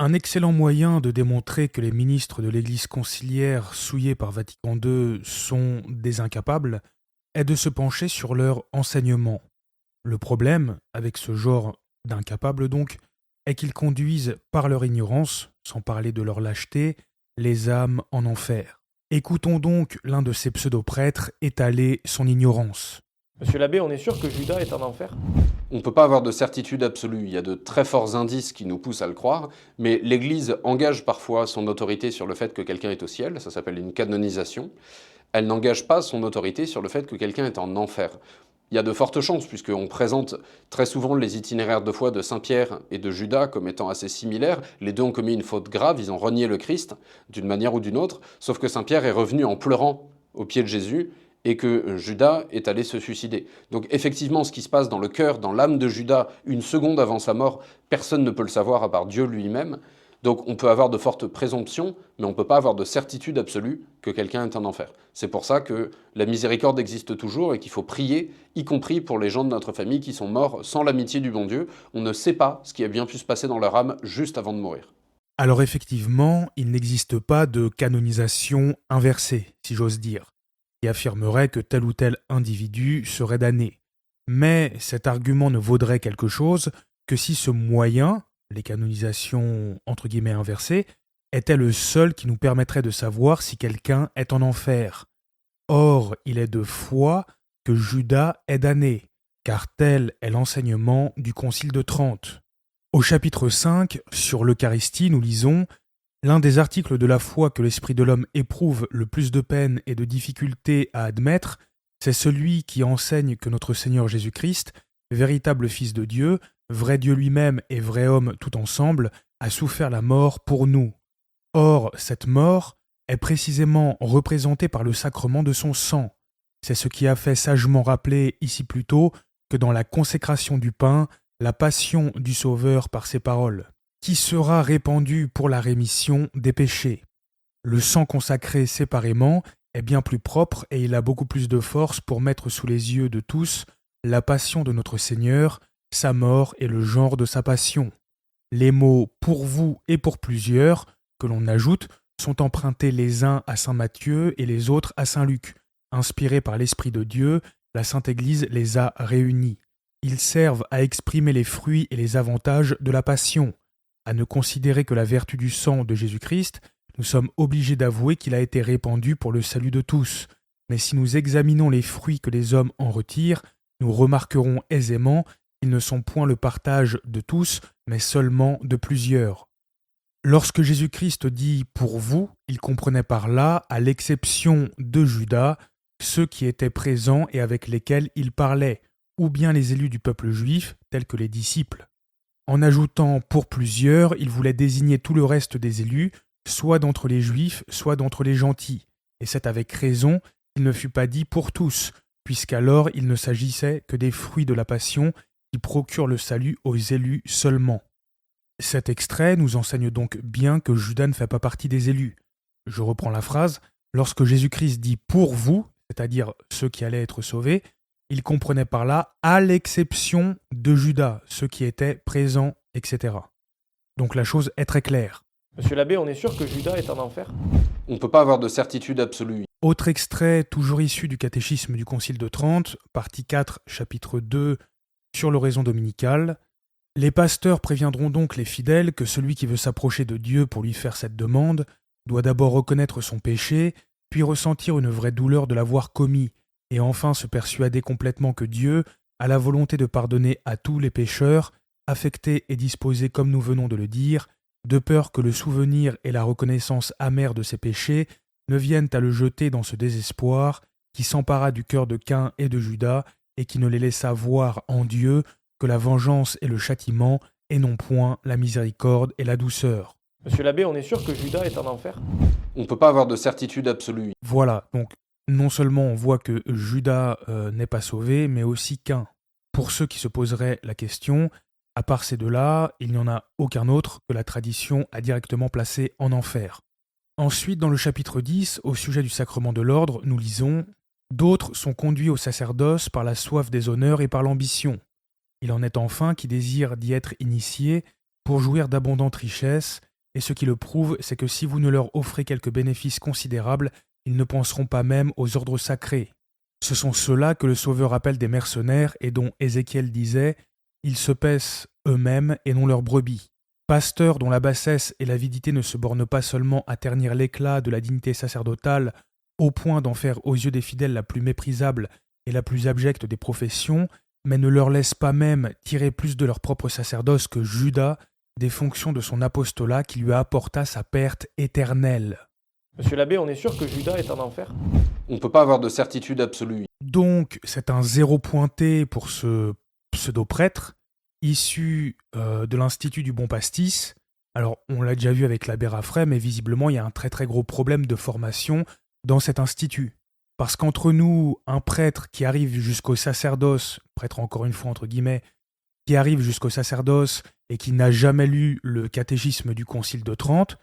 Un excellent moyen de démontrer que les ministres de l'Église conciliaire souillés par Vatican II sont des incapables est de se pencher sur leur enseignement. Le problème, avec ce genre d'incapables donc, est qu'ils conduisent par leur ignorance, sans parler de leur lâcheté, les âmes en enfer. Écoutons donc l'un de ces pseudo-prêtres étaler son ignorance. Monsieur l'abbé, on est sûr que Judas est en enfer? On ne peut pas avoir de certitude absolue, il y a de très forts indices qui nous poussent à le croire, mais l'Église engage parfois son autorité sur le fait que quelqu'un est au ciel, ça s'appelle une canonisation. Elle n'engage pas son autorité sur le fait que quelqu'un est en enfer. Il y a de fortes chances, puisqu'on présente très souvent les itinéraires de foi de Saint Pierre et de Judas comme étant assez similaires. Les deux ont commis une faute grave, ils ont renié le Christ, d'une manière ou d'une autre, sauf que Saint Pierre est revenu en pleurant au pied de Jésus, et que Judas est allé se suicider. Donc effectivement, ce qui se passe dans le cœur, dans l'âme de Judas, une seconde avant sa mort, personne ne peut le savoir à part Dieu lui-même. Donc on peut avoir de fortes présomptions, mais on ne peut pas avoir de certitude absolue que quelqu'un est en enfer. C'est pour ça que la miséricorde existe toujours et qu'il faut prier, y compris pour les gens de notre famille qui sont morts sans l'amitié du bon Dieu. On ne sait pas ce qui a bien pu se passer dans leur âme juste avant de mourir. Alors effectivement, il n'existe pas de canonisation inversée, si j'ose dire, qui affirmerait que tel ou tel individu serait damné. Mais cet argument ne vaudrait quelque chose que si ce moyen, les canonisations entre guillemets inversées, était le seul qui nous permettrait de savoir si quelqu'un est en enfer. Or, il est de foi que Judas est damné, car tel est l'enseignement du Concile de Trente. Au chapitre 5, sur l'Eucharistie, nous lisons « L'un des articles de la foi que l'esprit de l'homme éprouve le plus de peine et de difficulté à admettre, c'est celui qui enseigne que notre Seigneur Jésus-Christ, véritable Fils de Dieu, vrai Dieu lui-même et vrai homme tout ensemble, a souffert la mort pour nous. Or, cette mort est précisément représentée par le sacrement de son sang. C'est ce qui a fait sagement rappeler ici plus tôt que dans la consécration du pain, la passion du Sauveur par ses paroles, qui sera répandue pour la rémission des péchés. Le sang consacré séparément est bien plus propre et il a beaucoup plus de force pour mettre sous les yeux de tous la passion de notre Seigneur, sa mort et le genre de sa passion. Les mots « pour vous et pour plusieurs » que l'on ajoute sont empruntés les uns à saint Matthieu et les autres à saint Luc. Inspirés par l'Esprit de Dieu, la Sainte Église les a réunis. Ils servent à exprimer les fruits et les avantages de la passion. À ne considérer que la vertu du sang de Jésus-Christ, nous sommes obligés d'avouer qu'il a été répandu pour le salut de tous. Mais si nous examinons les fruits que les hommes en retirent, nous remarquerons aisément qu'ils ne sont point le partage de tous, mais seulement de plusieurs. Lorsque Jésus-Christ dit « pour vous », il comprenait par là, à l'exception de Judas, ceux qui étaient présents et avec lesquels il parlait, ou bien les élus du peuple juif, tels que les disciples. En ajoutant « pour plusieurs », il voulait désigner tout le reste des élus, soit d'entre les juifs, soit d'entre les gentils. Et c'est avec raison qu'il ne fut pas dit « pour tous », puisqu'alors il ne s'agissait que des fruits de la passion qui procurent le salut aux élus seulement. Cet extrait nous enseigne donc bien que Judas ne fait pas partie des élus. Je reprends la phrase. Lorsque Jésus-Christ dit « pour vous », c'est-à-dire ceux qui allaient être sauvés, il comprenait par là « à l'exception de Judas », ceux qui étaient présents, etc. Donc la chose est très claire. Monsieur l'abbé, on est sûr que Judas est en enfer? On ne peut pas avoir de certitude absolue. Autre extrait, toujours issu du catéchisme du Concile de Trente, partie 4, chapitre 2, sur l'oraison dominicale. Les pasteurs préviendront donc les fidèles que celui qui veut s'approcher de Dieu pour lui faire cette demande doit d'abord reconnaître son péché, puis ressentir une vraie douleur de l'avoir commis, et enfin se persuader complètement que Dieu a la volonté de pardonner à tous les pécheurs, affectés et disposés comme nous venons de le dire, de peur que le souvenir et la reconnaissance amère de ses péchés ne viennent à le jeter dans ce désespoir qui s'empara du cœur de Caïn et de Judas et qui ne les laissa voir en Dieu que la vengeance et le châtiment, et non point la miséricorde et la douceur. Monsieur l'abbé, on est sûr que Judas est en enfer? On ne peut pas avoir de certitude absolue. Voilà, donc non seulement on voit que Judas n'est pas sauvé, mais aussi Caïn. Pour ceux qui se poseraient la question, à part ces deux-là, il n'y en a aucun autre que la tradition a directement placé en enfer. Ensuite, dans le chapitre 10, au sujet du sacrement de l'ordre, nous lisons « D'autres sont conduits au sacerdoce par la soif des honneurs et par l'ambition. Il en est enfin qui désirent d'y être initiés pour jouir d'abondantes richesses et ce qui le prouve, c'est que si vous ne leur offrez quelques bénéfices considérables, ils ne penseront pas même aux ordres sacrés. Ce sont ceux-là que le Sauveur appelle des mercenaires et dont Ézéchiel disait « Ils se paissent eux-mêmes et non leurs brebis ». Pasteurs dont la bassesse et l'avidité ne se bornent pas seulement à ternir l'éclat de la dignité sacerdotale au point d'en faire aux yeux des fidèles la plus méprisable et la plus abjecte des professions, mais ne leur laissent pas même tirer plus de leur propre sacerdoce que Judas des fonctions de son apostolat qui lui apporta sa perte éternelle. Monsieur l'abbé, on est sûr que Judas est en enfer? On ne peut pas avoir de certitude absolue. Donc, c'est un zéro pointé pour ce pseudo-prêtre, issu de l'Institut du Bon Pastis. Alors, on l'a déjà vu avec l'abbé Raffray, mais visiblement, il y a un très très gros problème de formation dans cet institut. Parce qu'entre nous, un prêtre qui arrive jusqu'au sacerdoce, prêtre encore une fois entre guillemets, qui arrive jusqu'au sacerdoce et qui n'a jamais lu le catéchisme du Concile de Trente,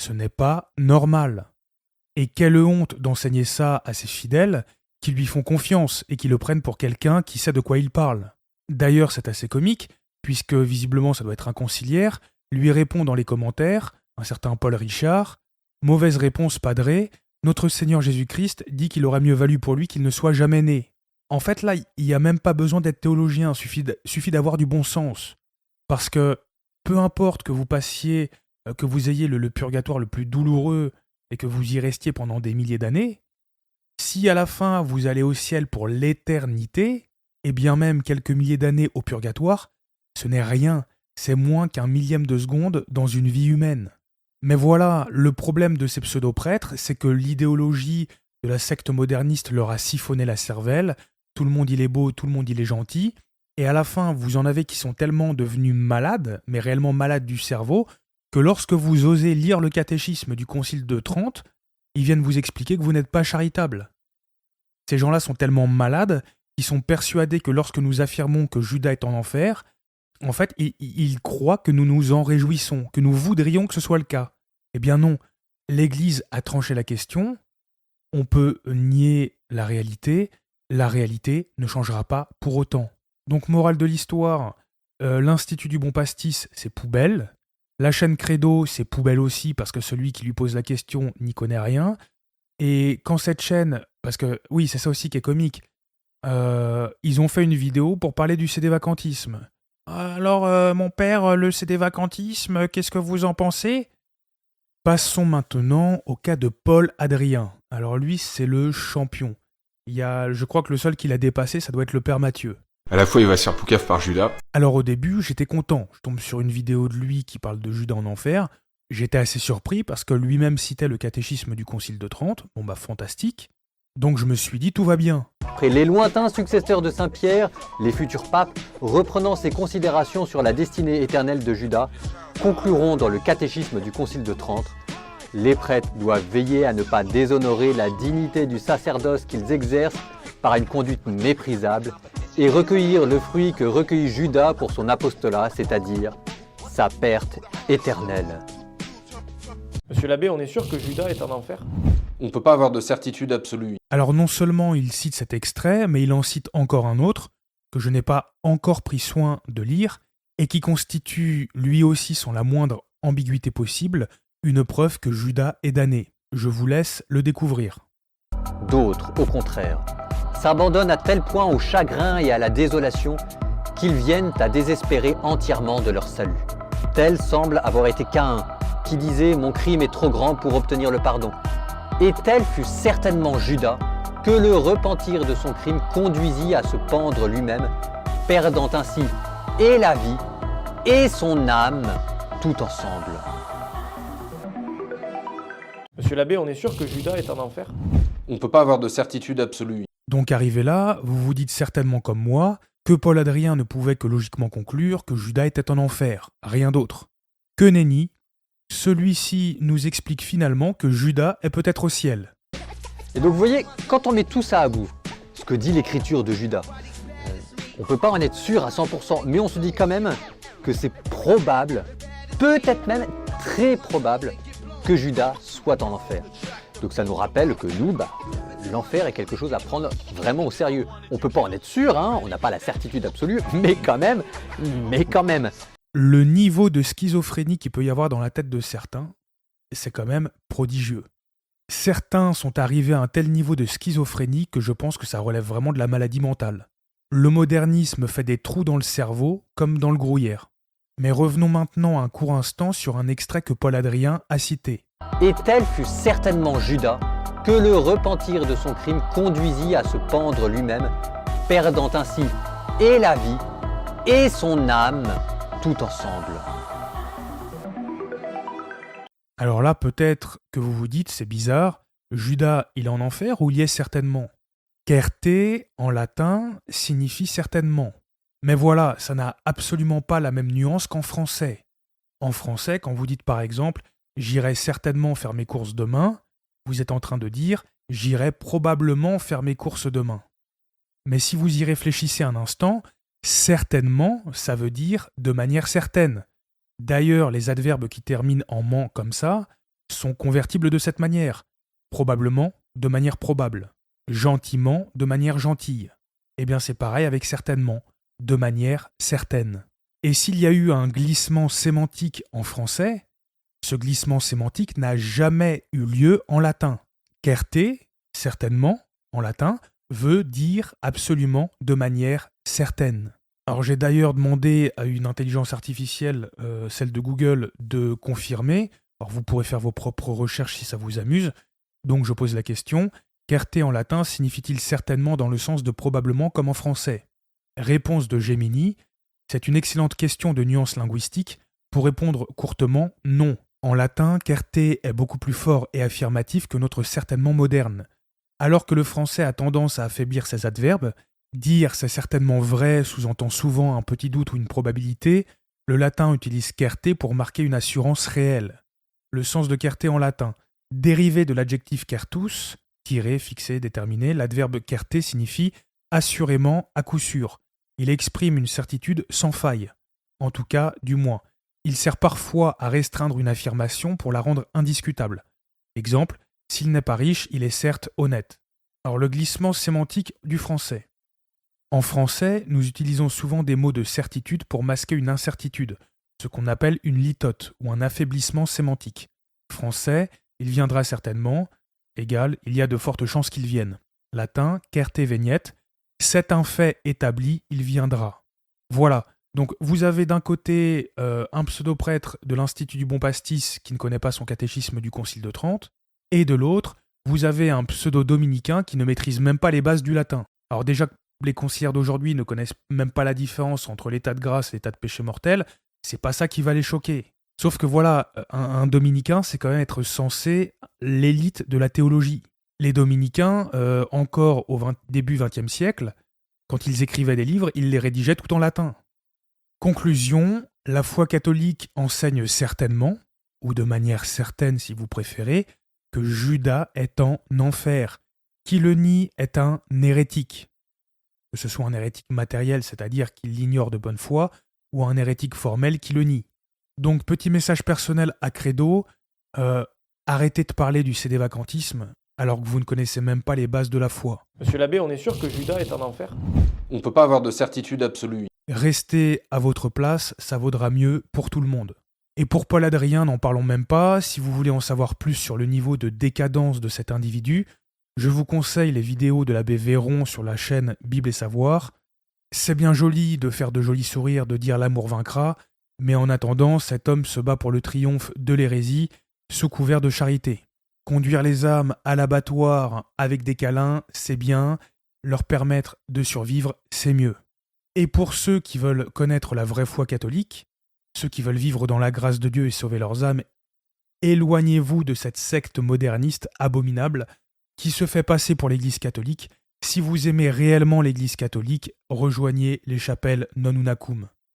ce n'est pas normal. Et quelle honte d'enseigner ça à ses fidèles qui lui font confiance et qui le prennent pour quelqu'un qui sait de quoi il parle. D'ailleurs, c'est assez comique, puisque visiblement ça doit être un conciliaire, lui répond dans les commentaires, un certain Paul Richard, « Mauvaise réponse, padré, notre Seigneur Jésus-Christ dit qu'il aurait mieux valu pour lui qu'il ne soit jamais né. » En fait, là, il n'y a même pas besoin d'être théologien, suffit d'avoir du bon sens. Parce que peu importe que vous passiez, que vous ayez le purgatoire le plus douloureux et que vous y restiez pendant des milliers d'années, si à la fin vous allez au ciel pour l'éternité, et bien même quelques milliers d'années au purgatoire, ce n'est rien, c'est moins qu'un millième de seconde dans une vie humaine. Mais voilà, le problème de ces pseudo-prêtres, c'est que l'idéologie de la secte moderniste leur a siphonné la cervelle, tout le monde il est beau, tout le monde il est gentil, et à la fin vous en avez qui sont tellement devenus malades, mais réellement malades du cerveau, que lorsque vous osez lire le catéchisme du Concile de Trente, ils viennent vous expliquer que vous n'êtes pas charitable. Ces gens-là sont tellement malades qu'ils sont persuadés que lorsque nous affirmons que Judas est en enfer, en fait, ils croient que nous nous en réjouissons, que nous voudrions que ce soit le cas. Eh bien non, l'Église a tranché la question, on peut nier la réalité ne changera pas pour autant. Donc, morale de l'histoire, l'Institut du Bon Pastis, c'est poubelle. La chaîne Credo, c'est poubelle aussi, parce que celui qui lui pose la question n'y connaît rien. Et quand cette chaîne, parce que oui, c'est ça aussi qui est comique, ils ont fait une vidéo pour parler du cédévacantisme. Alors, mon père, le cédévacantisme, qu'est-ce que vous en pensez ? Passons maintenant au cas de Paul Adrien. Alors lui, c'est le champion. Je crois que le seul qui l'a dépassé, ça doit être le père Mathieu. À la fois, il va se faire poucave par Judas. Alors au début, j'étais content. Je tombe sur une vidéo de lui qui parle de Judas en enfer. J'étais assez surpris parce que lui-même citait le catéchisme du Concile de Trente. Bon bah fantastique. Donc je me suis dit tout va bien. Après les lointains successeurs de Saint-Pierre, les futurs papes, reprenant ses considérations sur la destinée éternelle de Judas, concluront dans le catéchisme du Concile de Trente: les prêtres doivent veiller à ne pas déshonorer la dignité du sacerdoce qu'ils exercent par une conduite méprisable et recueillir le fruit que recueillit Judas pour son apostolat, c'est-à-dire sa perte éternelle. Monsieur l'abbé, on est sûr que Judas est en enfer? On ne peut pas avoir de certitude absolue. Alors non seulement il cite cet extrait, mais il en cite encore un autre, que je n'ai pas encore pris soin de lire, et qui constitue lui aussi sans la moindre ambiguïté possible, une preuve que Judas est damné. Je vous laisse le découvrir. D'autres, au contraire, s'abandonnent à tel point au chagrin et à la désolation qu'ils viennent à désespérer entièrement de leur salut. Tel semble avoir été Caïn, qui disait « Mon crime est trop grand pour obtenir le pardon ». Et tel fut certainement Judas, que le repentir de son crime conduisit à se pendre lui-même, perdant ainsi et la vie et son âme tout ensemble. Monsieur l'abbé, on est sûr que Judas est en enfer? On ne peut pas avoir de certitude absolue. Donc arrivé là, vous vous dites certainement comme moi que Paul Adrien ne pouvait que logiquement conclure que Judas était en enfer, rien d'autre. Que nenni, celui-ci nous explique finalement que Judas est peut-être au ciel. Et donc vous voyez, quand on met tout ça à bout, ce que dit l'écriture de Judas, on ne peut pas en être sûr à 100%, mais on se dit quand même que c'est probable, peut-être même très probable, que Judas soit en enfer. Donc ça nous rappelle que nous, l'enfer est quelque chose à prendre vraiment au sérieux. On ne peut pas en être sûr, on n'a pas la certitude absolue, mais quand même. le niveau de schizophrénie qu'il peut y avoir dans la tête de certains, c'est quand même prodigieux. Certains sont arrivés à un tel niveau de schizophrénie que je pense que ça relève vraiment de la maladie mentale. Le modernisme fait des trous dans le cerveau comme dans le gruyère. Mais revenons maintenant un court instant sur un extrait que Paul Adrien a cité. Et tel fut certainement Judas que le repentir de son crime conduisit à se pendre lui-même, perdant ainsi et la vie et son âme tout ensemble. Alors là, peut-être que vous vous dites, c'est bizarre, Judas, il est en enfer ou il y est certainement. Certe, en latin, signifie certainement. Mais voilà, ça n'a absolument pas la même nuance qu'en français. En français, quand vous dites par exemple « j'irai certainement faire mes courses demain », vous êtes en train de dire « j'irai probablement faire mes courses demain ». Mais si vous y réfléchissez un instant, certainement, ça veut dire de manière certaine. D'ailleurs, les adverbes qui terminent en ment comme ça sont convertibles de cette manière. Probablement, de manière probable. Gentiment, de manière gentille. Eh bien, c'est pareil avec certainement, de manière certaine. Et s'il y a eu un glissement sémantique en français, ce glissement sémantique n'a jamais eu lieu en latin. Certe, certainement, en latin, veut dire absolument de manière certaine. Alors j'ai d'ailleurs demandé à une intelligence artificielle, celle de Google, de confirmer. Alors vous pourrez faire vos propres recherches si ça vous amuse. Donc je pose la question, certe en latin signifie-t-il certainement dans le sens de probablement comme en français ? Réponse de Gemini, c'est une excellente question de nuance linguistique. Pour répondre courtement, non. En latin, certe est beaucoup plus fort et affirmatif que notre certainement moderne. Alors que le français a tendance à affaiblir ses adverbes, dire c'est certainement vrai sous-entend souvent un petit doute ou une probabilité, le latin utilise certe pour marquer une assurance réelle. Le sens de certe en latin, dérivé de l'adjectif certus, tiré, fixé, déterminé, l'adverbe certe signifie assurément, à coup sûr. Il exprime une certitude sans faille. En tout cas, du moins. Il sert parfois à restreindre une affirmation pour la rendre indiscutable. Exemple, s'il n'est pas riche, il est certes honnête. Alors le glissement sémantique du français. En français, nous utilisons souvent des mots de certitude pour masquer une incertitude, ce qu'on appelle une litote ou un affaiblissement sémantique. Français, il viendra certainement, égal, il y a de fortes chances qu'il vienne. Latin, certe veniet, c'est un fait établi, il viendra. Voilà, donc vous avez d'un côté un pseudo-prêtre de l'Institut du Bon Pastis qui ne connaît pas son catéchisme du Concile de Trente, et de l'autre, vous avez un pseudo-dominicain qui ne maîtrise même pas les bases du latin. Alors déjà, les conciliaires d'aujourd'hui ne connaissent même pas la différence entre l'état de grâce et l'état de péché mortel, c'est pas ça qui va les choquer. Sauf que voilà, un dominicain, c'est quand même être censé l'élite de la théologie. Les dominicains, encore au début XXe siècle, quand ils écrivaient des livres, ils les rédigeaient tout en latin. Conclusion, la foi catholique enseigne certainement, ou de manière certaine si vous préférez, que Judas est en enfer. Qui le nie est un hérétique. Que ce soit un hérétique matériel, c'est-à-dire qu'il l'ignore de bonne foi, ou un hérétique formel qui le nie. Donc, petit message personnel à Credo, arrêtez de parler du sédévacantisme alors que vous ne connaissez même pas les bases de la foi. Monsieur l'abbé, on est sûr que Judas est en enfer ? On ne peut pas avoir de certitude absolue. Restez à votre place, ça vaudra mieux pour tout le monde. Et pour Paul Adrien, n'en parlons même pas, si vous voulez en savoir plus sur le niveau de décadence de cet individu, je vous conseille les vidéos de l'abbé Véron sur la chaîne Bible et Savoir. C'est bien joli de faire de jolis sourires, de dire l'amour vaincra, mais en attendant, cet homme se bat pour le triomphe de l'hérésie sous couvert de charité. Conduire les âmes à l'abattoir avec des câlins, c'est bien, leur permettre de survivre, c'est mieux. Et pour ceux qui veulent connaître la vraie foi catholique, ceux qui veulent vivre dans la grâce de Dieu et sauver leurs âmes, éloignez-vous de cette secte moderniste abominable qui se fait passer pour l'Église catholique. Si vous aimez réellement l'Église catholique, rejoignez les chapelles Non Unacum.